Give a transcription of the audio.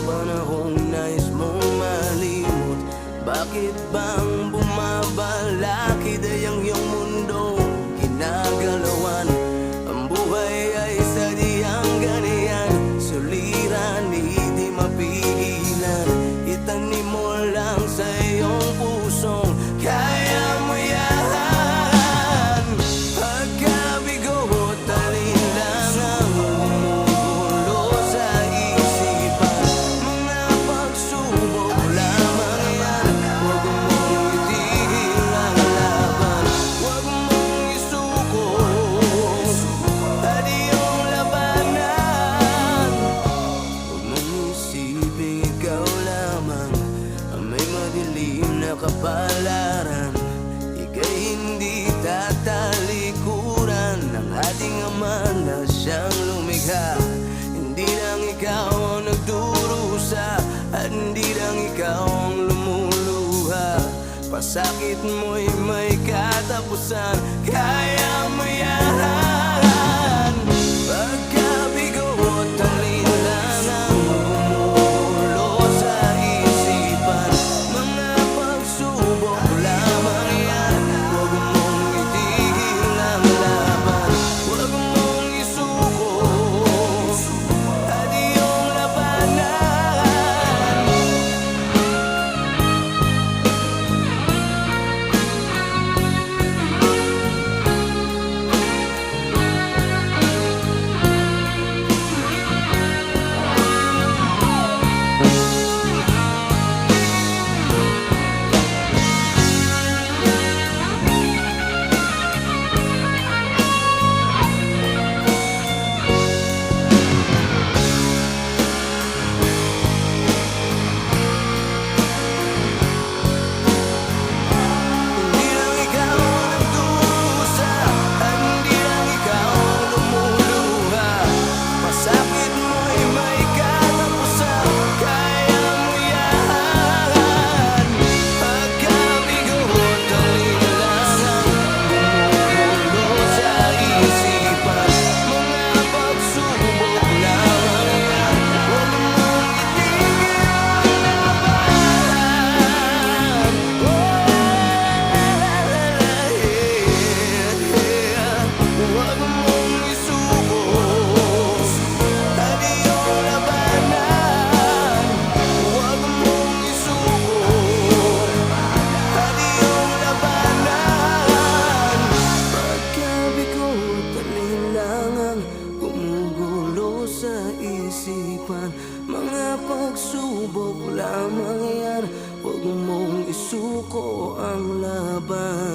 panahong nais mong malimot? Bakit bang bumabalakid ay ang iyong mundo ginagalawan? Ang buhay ay sadyang ganyan, suliran, hindi mapigilan. Itanim mo lang sa iyong pusong kaya mo yan. Pagkabigo at alinlangang gumugulo sa isipan, mga pagsubok lamang yan. Huwag mong itigil ang laban, huwag mong isuko at iyong labanan. Huwag mong isipin ikaw lamang ang may madilim na kapalaran. Ika'y hindi tatalikuran ng ating Ama na siyang lumikha. Hindi lang ikaw ang nagdurusa at hindi lang ikaw ang lumuluha. Pasakit mo'y may katapusan, kaya mo yan. Pagkabigo at alinlangang gumugulo sa isipan, mga pagsubok lamang yan. Huwag mong itigil ang laban, huwag mong isuko at iyong labanan. Hindi lang ikaw ang nagdurusa at hindi lang ikaw ang lumuluha. Pasakit mo'y may katapusan, kaya mo yan. Pagkabigo at alinlangang gumugulo sa isipan, mga pagsubok lamang yan. Huwag mong itigil ang laban, huwag mong isuko at iyong labanan. Huwag mong isuko at iyong labanan. Pagkabigo at alinlangang gumugulo sa isipan, mga pagsubok lamang yan. Huwag mong isuko ang laban.